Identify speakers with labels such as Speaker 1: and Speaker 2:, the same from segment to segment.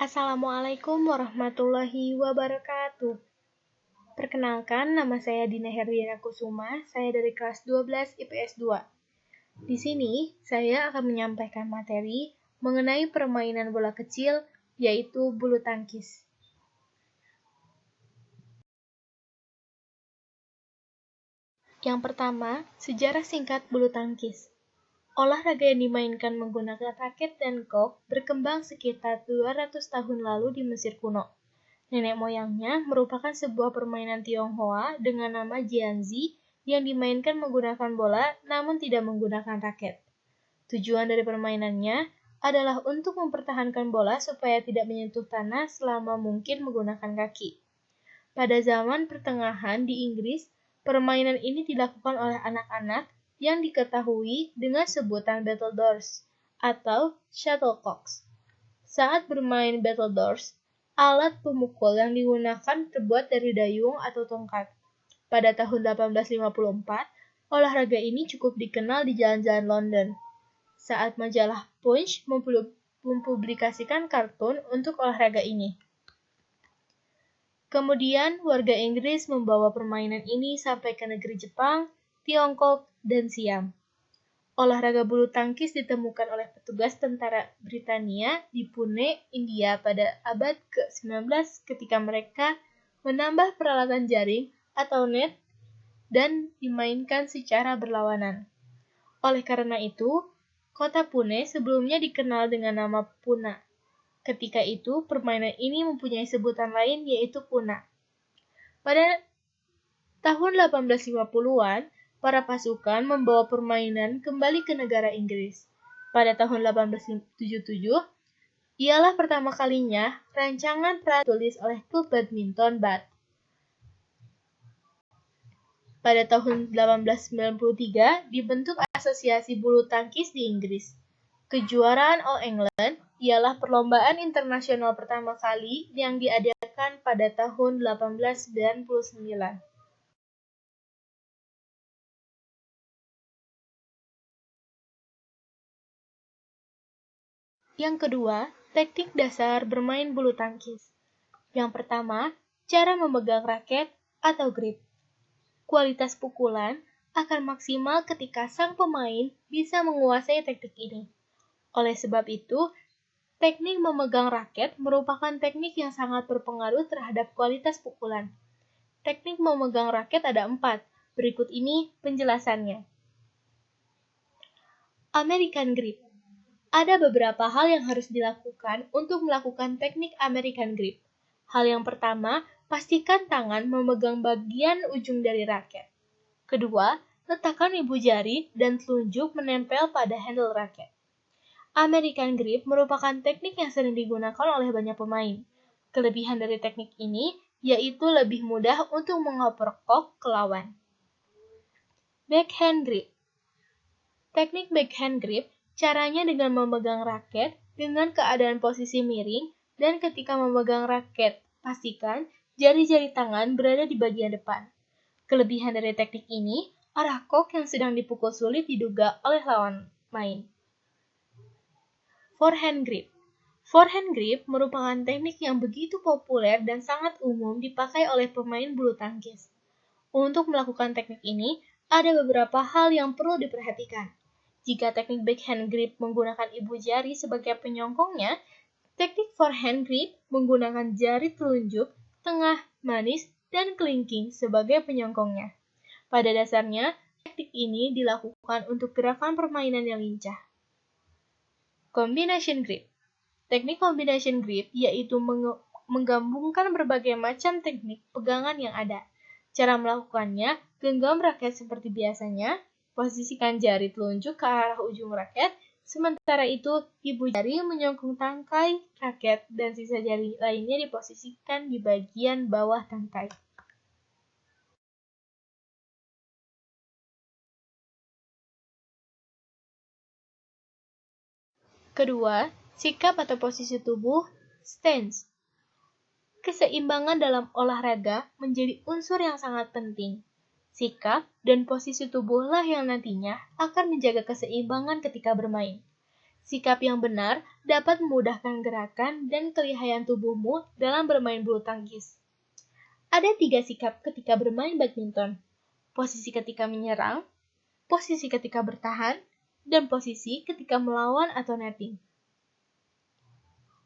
Speaker 1: Assalamualaikum warahmatullahi wabarakatuh. Perkenalkan, nama saya Dina Herdiana Kusuma, saya dari kelas 12 IPS 2. Di sini, saya akan menyampaikan materi mengenai permainan bola kecil, yaitu bulu tangkis. Yang pertama, sejarah singkat bulu tangkis. Olahraga yang dimainkan menggunakan raket dan kok berkembang sekitar 200 tahun lalu di Mesir kuno. Nenek moyangnya merupakan sebuah permainan Tionghoa dengan nama jianzi yang dimainkan menggunakan bola namun tidak menggunakan raket. Tujuan dari permainannya adalah untuk mempertahankan bola supaya tidak menyentuh tanah selama mungkin menggunakan kaki. Pada zaman pertengahan di Inggris, permainan ini dilakukan oleh anak-anak yang diketahui dengan sebutan battledores atau shuttlecocks. Saat bermain battledores, alat pemukul yang digunakan terbuat dari dayung atau tongkat. Pada tahun 1854, olahraga ini cukup dikenal di jalan-jalan London. Saat majalah Punch mempublikasikan kartun untuk olahraga ini. Kemudian, warga Inggris membawa permainan ini sampai ke negeri Jepang, Tiongkok, dan Siam. Olahraga bulu tangkis ditemukan oleh petugas tentara Britania di Pune, India pada abad ke-19 ketika mereka menambah peralatan jaring atau net dan dimainkan secara berlawanan. Oleh karena itu, kota Pune sebelumnya dikenal dengan nama Puna. Ketika itu, permainan ini mempunyai sebutan lain yaitu Puna. Pada tahun 1850-an, para pasukan membawa permainan kembali ke negara Inggris. Pada tahun 1877, ialah pertama kalinya rancangan peraturan ditulis oleh klub badminton Bath. Pada tahun 1893, dibentuk Asosiasi Bulu Tangkis di Inggris. Kejuaraan All England ialah perlombaan internasional pertama kali yang diadakan pada tahun 1899. Yang kedua, teknik dasar bermain bulu tangkis. Yang pertama, cara memegang raket atau grip. Kualitas pukulan akan maksimal ketika sang pemain bisa menguasai teknik ini. Oleh sebab itu, teknik memegang raket merupakan teknik yang sangat berpengaruh terhadap kualitas pukulan. Teknik memegang raket ada 4. Berikut ini penjelasannya. American Grip. Ada beberapa hal yang harus dilakukan untuk melakukan teknik American Grip. Hal yang pertama, pastikan tangan memegang bagian ujung dari raket. Kedua, letakkan ibu jari dan telunjuk menempel pada handle raket. American Grip merupakan teknik yang sering digunakan oleh banyak pemain. Kelebihan dari teknik ini yaitu lebih mudah untuk mengoper kok ke lawan. Backhand Grip. Teknik backhand grip caranya dengan memegang raket dengan keadaan posisi miring dan ketika memegang raket, pastikan jari-jari tangan berada di bagian depan. Kelebihan dari teknik ini, arah kok yang sedang dipukul sulit diduga oleh lawan main. Forehand grip. Forehand grip merupakan teknik yang begitu populer dan sangat umum dipakai oleh pemain bulu tangkis. Untuk melakukan teknik ini, ada beberapa hal yang perlu diperhatikan. Jika teknik backhand grip menggunakan ibu jari sebagai penyongkongnya, teknik forehand grip menggunakan jari telunjuk, tengah, manis, dan kelingking sebagai penyongkongnya. Pada dasarnya, teknik ini dilakukan untuk gerakan permainan yang lincah. Combination grip. Teknik combination grip yaitu menggabungkan berbagai macam teknik pegangan yang ada. Cara melakukannya, genggam raket seperti biasanya, posisikan jari telunjuk ke arah ujung raket, sementara itu ibu jari menyongkong tangkai raket dan sisa jari lainnya diposisikan di bagian bawah tangkai. Kedua, sikap atau posisi tubuh, stance. Keseimbangan dalam olahraga menjadi unsur yang sangat penting. Sikap dan posisi tubuhlah yang nantinya akan menjaga keseimbangan ketika bermain. Sikap yang benar dapat memudahkan gerakan dan kelihayan tubuhmu dalam bermain bulu tangkis. Ada 3 sikap ketika bermain badminton. Posisi ketika menyerang, posisi ketika bertahan, dan posisi ketika melawan atau netting.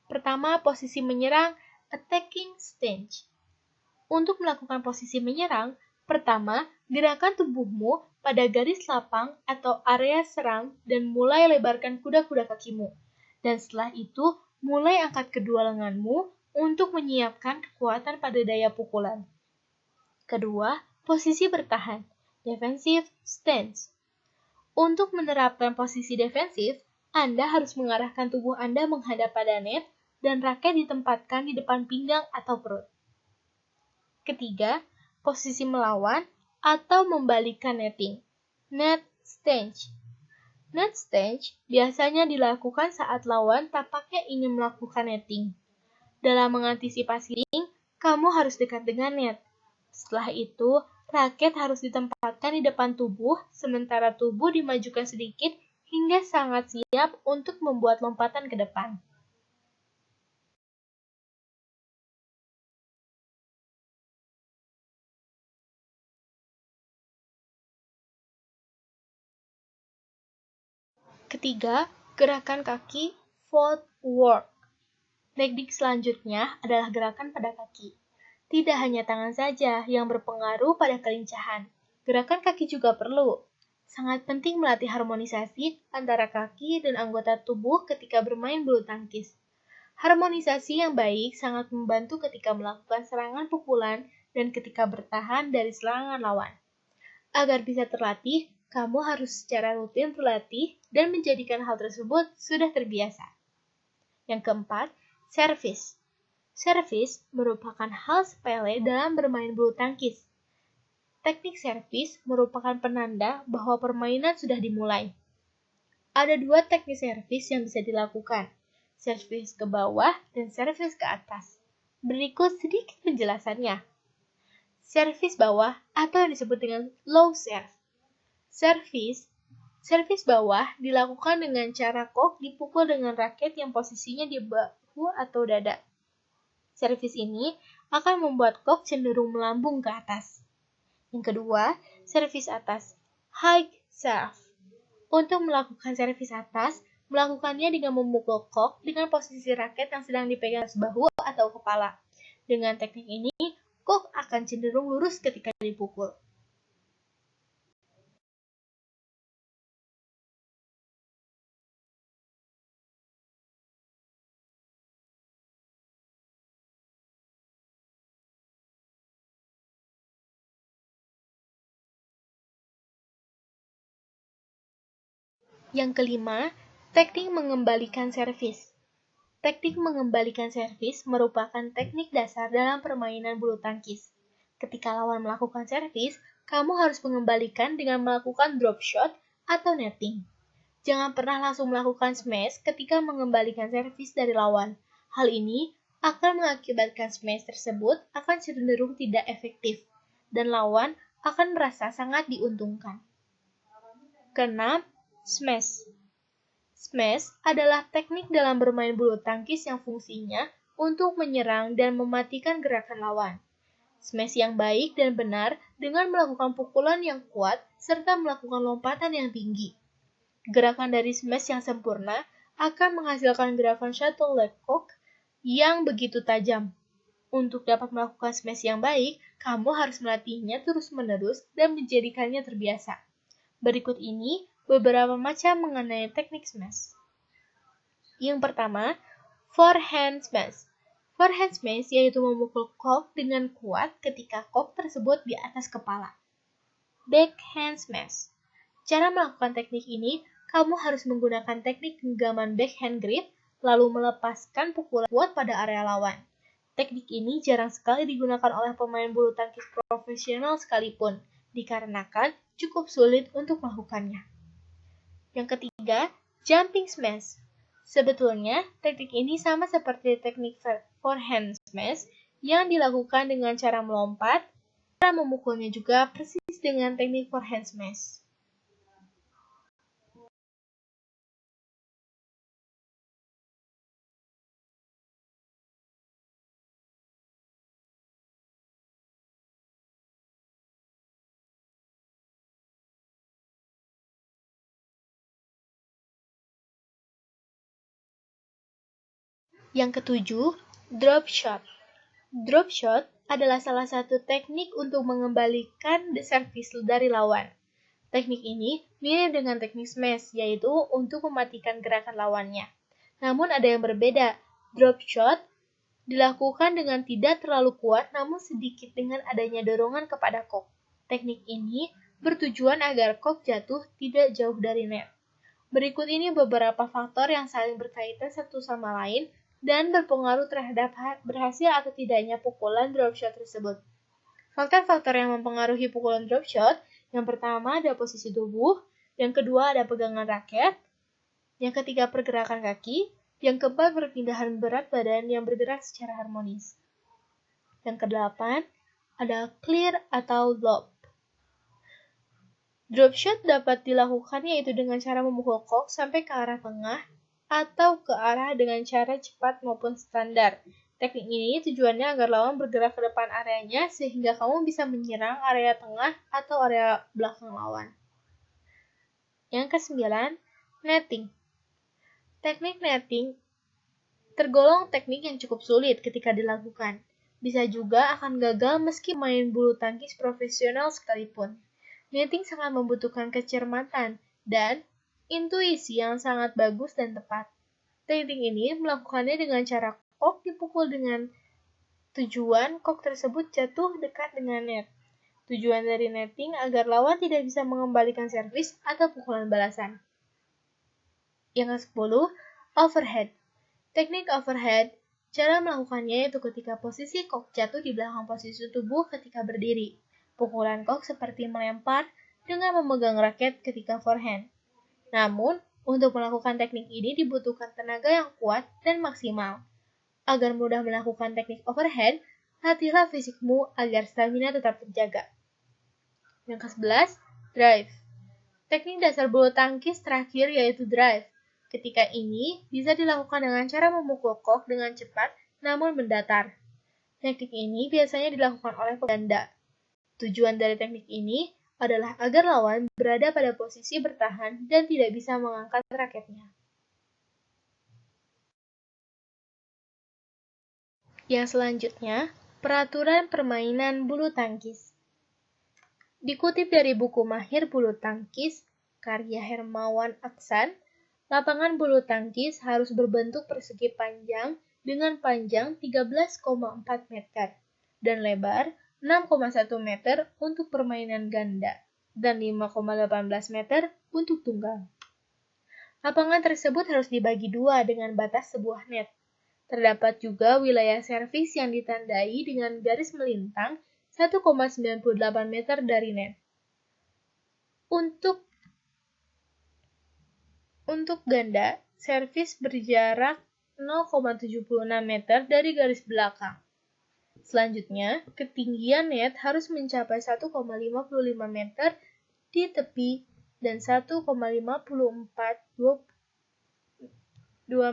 Speaker 1: Pertama, posisi menyerang, attacking stance. Untuk melakukan posisi menyerang, pertama, gerakan tubuhmu pada garis lapang atau area serang dan mulai lebarkan kuda-kuda kakimu. Dan setelah itu, mulai angkat kedua lenganmu untuk menyiapkan kekuatan pada daya pukulan. Kedua, posisi bertahan, defensive stance. Untuk menerapkan posisi defensif, Anda harus mengarahkan tubuh Anda menghadap pada net dan raket ditempatkan di depan pinggang atau perut. Ketiga, posisi melawan atau membalikkan netting, net stance. Net stance biasanya dilakukan saat lawan tampaknya ingin melakukan netting. Dalam mengantisipasi netting, kamu harus dekat dengan net. Setelah itu, raket harus ditempatkan di depan tubuh, sementara tubuh dimajukan sedikit hingga sangat siap untuk membuat lompatan ke depan. Ketiga, gerakan kaki footwork. Teknik selanjutnya adalah gerakan pada kaki. Tidak hanya tangan saja yang berpengaruh pada kelincahan, gerakan kaki juga perlu. Sangat penting melatih harmonisasi antara kaki dan anggota tubuh ketika bermain bulu tangkis. Harmonisasi yang baik sangat membantu ketika melakukan serangan pukulan dan ketika bertahan dari serangan lawan. Agar bisa terlatih, kamu harus secara rutin berlatih dan menjadikan hal tersebut sudah terbiasa. Yang keempat, servis. Servis merupakan hal sepele dalam bermain bulu tangkis. Teknik servis merupakan penanda bahwa permainan sudah dimulai. Ada 2 teknik servis yang bisa dilakukan, servis ke bawah dan servis ke atas. Berikut sedikit penjelasannya. Servis bawah atau yang disebut dengan low serve. Servis bawah dilakukan dengan cara kok dipukul dengan raket yang posisinya di bahu atau dada. Servis ini akan membuat kok cenderung melambung ke atas. Yang kedua, servis atas, high serve. Untuk melakukan servis atas, melakukannya dengan memukul kok dengan posisi raket yang sedang dipegang bahu atau kepala. Dengan teknik ini, kok akan cenderung lurus ketika dipukul. Yang kelima, teknik mengembalikan servis. Teknik mengembalikan servis merupakan teknik dasar dalam permainan bulu tangkis. Ketika lawan melakukan servis, kamu harus mengembalikan dengan melakukan drop shot atau netting. Jangan pernah langsung melakukan smash ketika mengembalikan servis dari lawan. Hal ini akan mengakibatkan smash tersebut akan cenderung tidak efektif, dan lawan akan merasa sangat diuntungkan. Keenam, smash. Smash adalah teknik dalam bermain bulu tangkis yang fungsinya untuk menyerang dan mematikan gerakan lawan. Smash yang baik dan benar dengan melakukan pukulan yang kuat serta melakukan lompatan yang tinggi. Gerakan dari smash yang sempurna akan menghasilkan gerakan shuttle leg cock yang begitu tajam. Untuk dapat melakukan smash yang baik, kamu harus melatihnya terus-menerus dan menjadikannya terbiasa. Berikut ini beberapa macam mengenai teknik smash. Yang pertama, forehand smash. Forehand smash yaitu memukul kok dengan kuat ketika kok tersebut di atas kepala. Backhand smash. Cara melakukan teknik ini, kamu harus menggunakan teknik genggaman backhand grip, lalu melepaskan pukulan kuat pada area lawan. Teknik ini jarang sekali digunakan oleh pemain bulu tangkis profesional sekalipun, dikarenakan cukup sulit untuk melakukannya. Yang ketiga, jumping smash. Sebetulnya, teknik ini sama seperti teknik forehand smash yang dilakukan dengan cara melompat. Cara memukulnya juga persis dengan teknik forehand smash. Yang ketujuh, drop shot. Drop shot adalah salah satu teknik untuk mengembalikan servis dari lawan. Teknik ini mirip dengan teknik smash, yaitu untuk mematikan gerakan lawannya. Namun ada yang berbeda. Drop shot dilakukan dengan tidak terlalu kuat, namun sedikit dengan adanya dorongan kepada kok. Teknik ini bertujuan agar kok jatuh tidak jauh dari net. Berikut ini beberapa faktor yang saling berkaitan satu sama lain dan berpengaruh terhadap berhasil atau tidaknya pukulan drop shot tersebut. Faktor-faktor yang mempengaruhi pukulan drop shot, yang pertama ada posisi tubuh, yang kedua ada pegangan raket, yang ketiga pergerakan kaki, yang keempat perpindahan berat badan yang bergerak secara harmonis. Yang kedelapan ada clear atau lob. Drop shot dapat dilakukan yaitu dengan cara memukul kok sampai ke arah tengah atau ke arah dengan cara cepat maupun standar. Teknik ini tujuannya agar lawan bergerak ke depan areanya sehingga kamu bisa menyerang area tengah atau area belakang lawan. Yang kesembilan, netting. Teknik netting tergolong teknik yang cukup sulit ketika dilakukan. Bisa juga akan gagal meski main bulu tangkis profesional sekalipun. Netting sangat membutuhkan kecermatan dan intuisi yang sangat bagus dan tepat. Teknik ini melakukannya dengan cara kok dipukul dengan tujuan kok tersebut jatuh dekat dengan net. Tujuan dari netting agar lawan tidak bisa mengembalikan servis atau pukulan balasan. Yang ke-10, overhead. Teknik overhead, cara melakukannya yaitu ketika posisi kok jatuh di belakang posisi tubuh ketika berdiri. Pukulan kok seperti melempar dengan memegang raket ketika forehand. Namun, untuk melakukan teknik ini dibutuhkan tenaga yang kuat dan maksimal. Agar mudah melakukan teknik overhead, latihlah fisikmu agar stamina tetap terjaga. Yang ke-11, drive. Teknik dasar bulu tangkis terakhir yaitu drive. Ketika ini bisa dilakukan dengan cara memukul kok dengan cepat namun mendatar. Teknik ini biasanya dilakukan oleh pengganda. Tujuan dari teknik ini adalah agar lawan berada pada posisi bertahan dan tidak bisa mengangkat raketnya. Yang selanjutnya, peraturan permainan bulu tangkis. Dikutip dari buku Mahir Bulu Tangkis, karya Hermawan Aksan, lapangan bulu tangkis harus berbentuk persegi panjang dengan panjang 13,4 meter dan lebar 6,1 meter untuk permainan ganda dan 5,18 meter untuk tunggal. Lapangan tersebut harus dibagi dua dengan batas sebuah net. Terdapat juga wilayah servis yang ditandai dengan garis melintang 1,98 meter dari net. Untuk ganda, servis berjarak 0,76 meter dari garis belakang. Selanjutnya, ketinggian net harus mencapai 1,55 meter di tepi dan 1,5422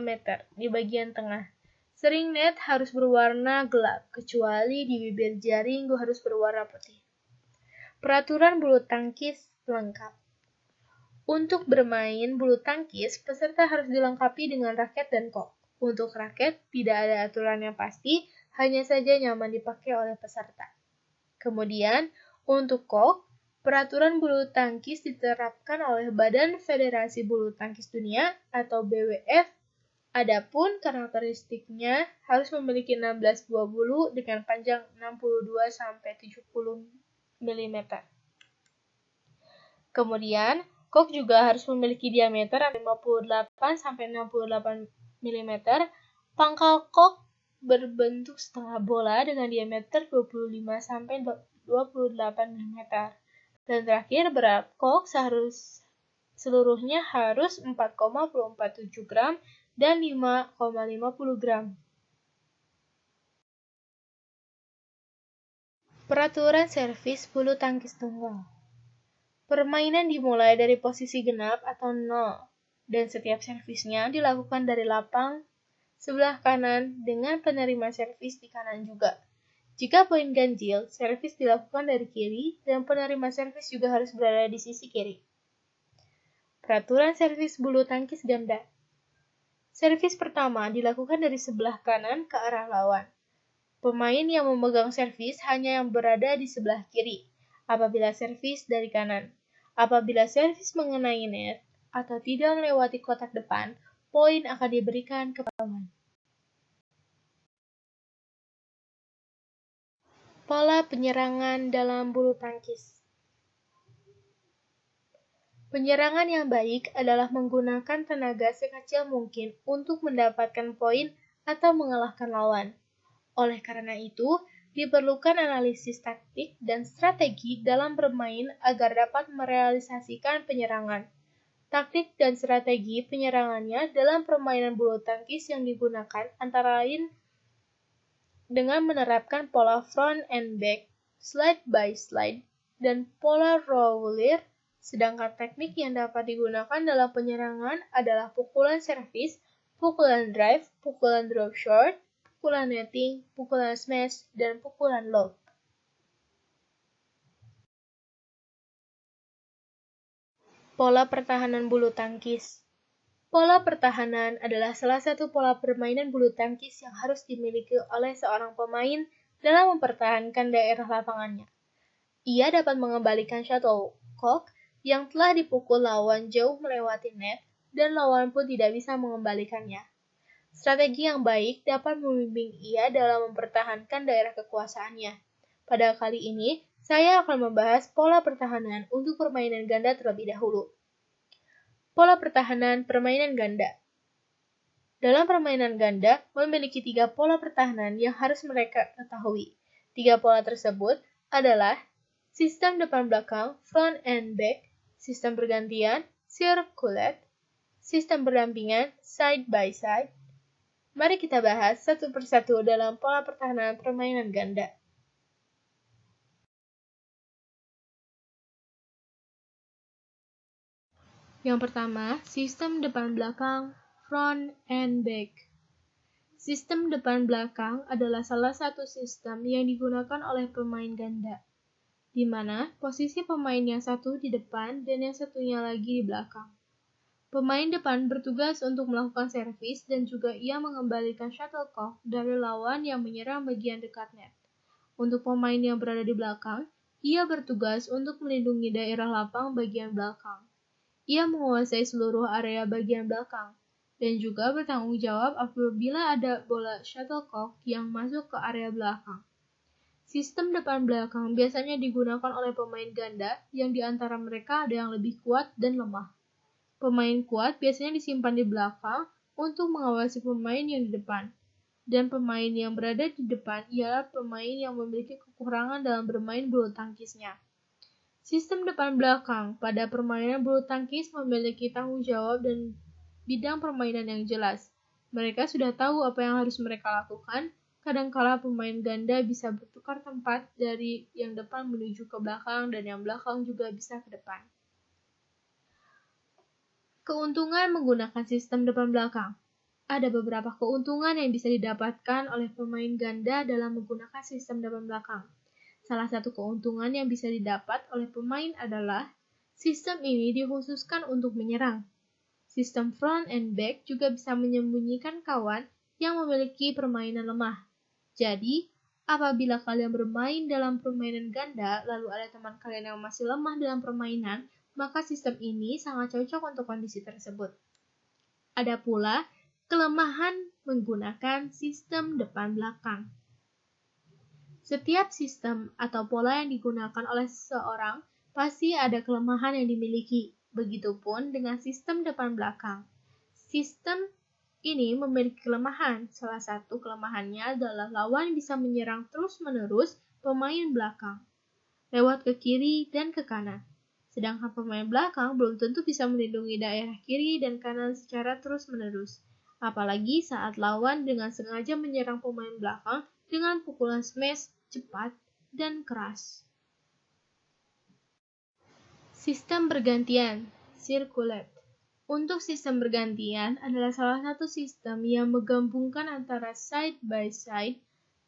Speaker 1: meter di bagian tengah. Sering net harus berwarna gelap, kecuali di bibir jaring harus berwarna putih. Peraturan bulu tangkis lengkap. Untuk bermain bulu tangkis, peserta harus dilengkapi dengan raket dan kok. Untuk raket, tidak ada aturan yang pasti, hanya saja nyaman dipakai oleh peserta. Kemudian, untuk kok, peraturan bulu tangkis diterapkan oleh Badan Federasi Bulu Tangkis Dunia atau BWF. Adapun karakteristiknya harus memiliki 16 buah bulu dengan panjang 62-70 mm. Kemudian, kok juga harus memiliki diameter 58-68 mm. Pangkal kok berbentuk setengah bola dengan diameter 25-28 mm. Dan terakhir, berat kok seluruhnya harus 4,47 gram dan 5,50 gram. Peraturan servis bulu tangkis tunggal. Permainan dimulai dari posisi genap atau 0, dan setiap servisnya dilakukan dari lapang sebelah kanan dengan penerima servis di kanan juga. Jika poin ganjil, servis dilakukan dari kiri dan penerima servis juga harus berada di sisi kiri. Peraturan servis bulu tangkis ganda. Servis pertama dilakukan dari sebelah kanan ke arah lawan. Pemain yang memegang servis hanya yang berada di sebelah kiri, apabila servis dari kanan. Apabila servis mengenai net, atau tidak melewati kotak depan, poin akan diberikan ke lawan. Pola penyerangan dalam bulu tangkis. Penyerangan yang baik adalah menggunakan tenaga sekecil mungkin untuk mendapatkan poin atau mengalahkan lawan. Oleh karena itu, diperlukan analisis taktik dan strategi dalam bermain agar dapat merealisasikan penyerangan. Taktik dan strategi penyerangannya dalam permainan bulu tangkis yang digunakan antara lain dengan menerapkan pola front and back, slide by slide, dan pola roller, sedangkan teknik yang dapat digunakan dalam penyerangan adalah pukulan servis, pukulan drive, pukulan drop shot, pukulan netting, pukulan smash, dan pukulan lob. Pola pertahanan bulu tangkis. Pola pertahanan adalah salah satu pola permainan bulu tangkis yang harus dimiliki oleh seorang pemain dalam mempertahankan daerah lapangannya. Ia dapat mengembalikan shuttlecock yang telah dipukul lawan jauh melewati net, dan lawan pun tidak bisa mengembalikannya. Strategi yang baik dapat membimbing ia dalam mempertahankan daerah kekuasaannya. Pada kali ini, saya akan membahas pola pertahanan untuk permainan ganda terlebih dahulu. Pola pertahanan permainan ganda. Dalam permainan ganda, memiliki 3 pola pertahanan yang harus mereka ketahui. 3 pola tersebut adalah sistem depan belakang, front and back, sistem bergantian, circulate, sistem berdampingan, side by side. Mari kita bahas satu persatu dalam pola pertahanan permainan ganda. Yang pertama, sistem depan belakang, front and back. Sistem depan belakang adalah salah satu sistem yang digunakan oleh pemain ganda, di mana posisi pemain yang satu di depan dan yang satunya lagi di belakang. Pemain depan bertugas untuk melakukan servis dan juga ia mengembalikan shuttlecock dari lawan yang menyerang bagian dekat net. Untuk pemain yang berada di belakang, ia bertugas untuk melindungi daerah lapang bagian belakang. Ia menguasai seluruh area bagian belakang, dan juga bertanggung jawab apabila ada bola shuttlecock yang masuk ke area belakang. Sistem depan belakang biasanya digunakan oleh pemain ganda yang di antara mereka ada yang lebih kuat dan lemah. Pemain kuat biasanya disimpan di belakang untuk mengawasi pemain yang di depan, dan pemain yang berada di depan ialah pemain yang memiliki kekurangan dalam bermain bulu tangkisnya. Sistem depan belakang pada permainan bulu tangkis memiliki tanggung jawab dan bidang permainan yang jelas. Mereka sudah tahu apa yang harus mereka lakukan. Kadangkala pemain ganda bisa bertukar tempat dari yang depan menuju ke belakang dan yang belakang juga bisa ke depan. Keuntungan menggunakan sistem depan belakang. Ada beberapa keuntungan yang bisa didapatkan oleh pemain ganda dalam menggunakan sistem depan belakang. Salah satu keuntungan yang bisa didapat oleh pemain adalah sistem ini dikhususkan untuk menyerang. Sistem front and back juga bisa menyembunyikan kawan yang memiliki permainan lemah. Jadi, apabila kalian bermain dalam permainan ganda, lalu ada teman kalian yang masih lemah dalam permainan, maka sistem ini sangat cocok untuk kondisi tersebut. Ada pula kelemahan menggunakan sistem depan belakang. Setiap sistem atau pola yang digunakan oleh seseorang pasti ada kelemahan yang dimiliki. Begitupun dengan sistem depan belakang. Sistem ini memiliki kelemahan. Salah satu kelemahannya adalah lawan bisa menyerang terus-menerus pemain belakang, lewat ke kiri dan ke kanan. Sedangkan pemain belakang belum tentu bisa melindungi daerah kiri dan kanan secara terus-menerus. Apalagi saat lawan dengan sengaja menyerang pemain belakang dengan pukulan smash cepat dan keras. Sistem bergantian, circulate. Untuk sistem bergantian adalah salah satu sistem yang menggabungkan antara side by side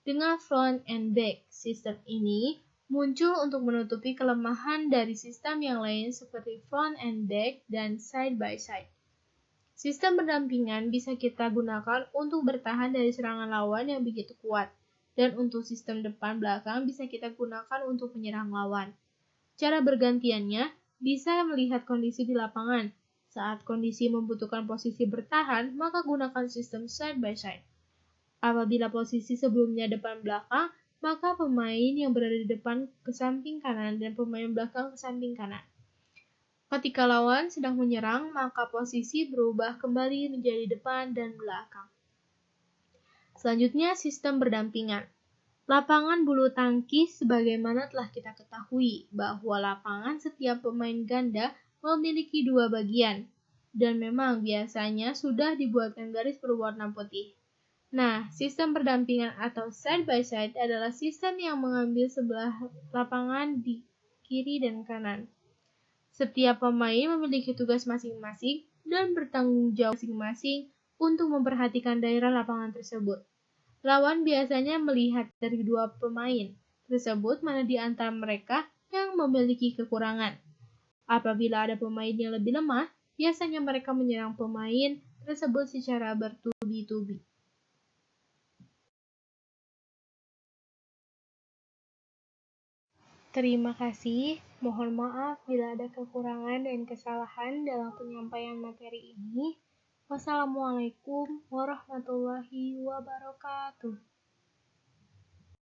Speaker 1: dengan front and back. Sistem ini muncul untuk menutupi kelemahan dari sistem yang lain seperti front and back dan side by side. Sistem pendampingan bisa kita gunakan untuk bertahan dari serangan lawan yang begitu kuat, dan untuk sistem depan belakang bisa kita gunakan untuk menyerang lawan. Cara bergantiannya bisa melihat kondisi di lapangan. Saat kondisi membutuhkan posisi bertahan, maka gunakan sistem side by side. Apabila posisi sebelumnya depan belakang, maka pemain yang berada di depan ke samping kanan dan pemain belakang ke samping kanan. Ketika lawan sedang menyerang, maka posisi berubah kembali menjadi depan dan belakang. Selanjutnya, sistem berdampingan. Lapangan bulu tangkis sebagaimana telah kita ketahui bahwa lapangan setiap pemain ganda memiliki dua bagian, dan memang biasanya sudah dibuatkan garis berwarna putih. Nah, sistem berdampingan atau side by side adalah sistem yang mengambil sebelah lapangan di kiri dan kanan. Setiap pemain memiliki tugas masing-masing dan bertanggung jawab masing-masing untuk memperhatikan daerah lapangan tersebut. Lawan biasanya melihat dari dua pemain tersebut mana di antara mereka yang memiliki kekurangan. Apabila ada pemain yang lebih lemah, biasanya mereka menyerang pemain tersebut secara bertubi-tubi. Terima kasih. Mohon maaf bila ada kekurangan dan kesalahan dalam penyampaian materi ini. Wassalamualaikum warahmatullahi wabarakatuh.